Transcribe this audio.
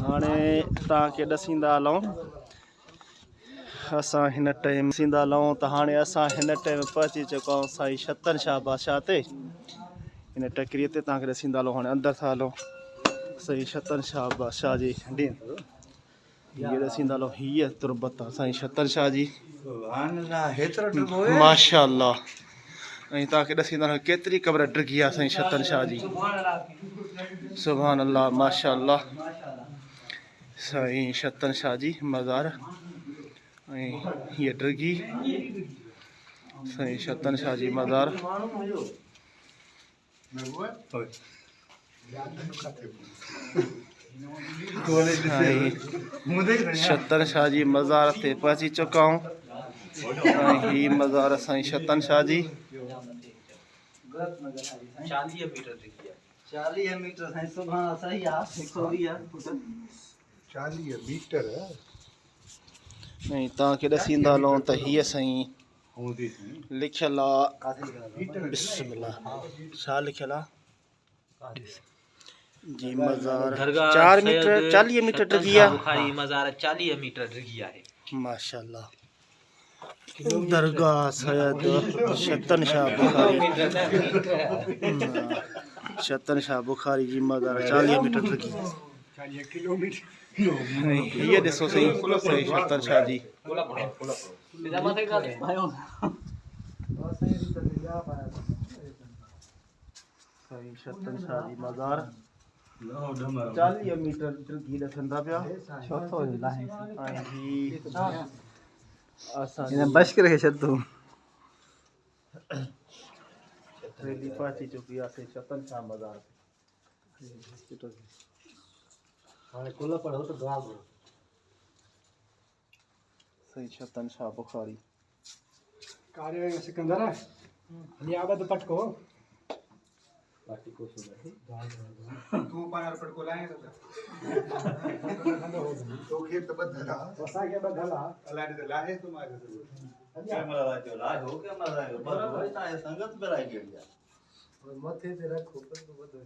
हाणे तव्हांखे ॾसींदा हलूं असां हिन टाइम ॾसींदा हलूं त हाणे असां हिन टाइम पहुची चुका आहियूं साईं छतन शाह बादशाह ते। हिन टकरीअ ते तव्हांखे ॾसींदा हलूं। हाणे अंदरि था हलूं साईं छतन शाह बादशाह जी हीअ ॾसींदा हलूं। हीअ तुरबत आहे साईं छतन शाह जी माशाअल्लाह। ऐं तव्हांखे ॾसींदा हलूं केतिरी क़ब्र डिघी आहे साईं छतन शाह जी। सुभान अल्लाह माशाअल्लाह। साईं छतन शाह जी मज़ार ऐं हीअ डिघी साईं छतन शाह जी मज़ार। छतन शाह जी मज़ार ते पहुची चुका आहियूं। ऐं हीअ मज़ार साईं छतन शाह जी 40 मीटर साईं सुभाणे सही आहे 120 फुट 40 मीटर। ऐं तव्हांखे ॾसींदा हलूं त हीअ साईं लिखियल आहे बिस्मिल्लाह छा लिखियल आहे जी मज़ार 4 मीटर 40 मीटर डिघी आहे। बुखारी मज़ार 40 मीटर डिघी आहे माशाअल्लाह। दरगाह सैयद छतन शाह बुखारी छतन शाह बुखारी जी मज़ार 40 मीटर डिघी। 40 किलोमीटर। हीअ ॾिसो साईं साईं छतन शाह जी साईं छतन शाह जी मज़ार 40 मीटर डिघी ॾसंदा पिया। ऐं बश करे छॾो रेली पहुची चुकी आहे साईं छतन शाह मज़ार साईं छतन शाह बुखारी कार्य सिकंदर लियाबत पटको तू पार पटको लाए तो के तो बदला वसा के बदला अल्लाह ने लाहे तुम्हारे कैमरा ला जो लाज हो के मजा बस होई ता संगत पे रह गया और मथे पे रखो पर तो बदल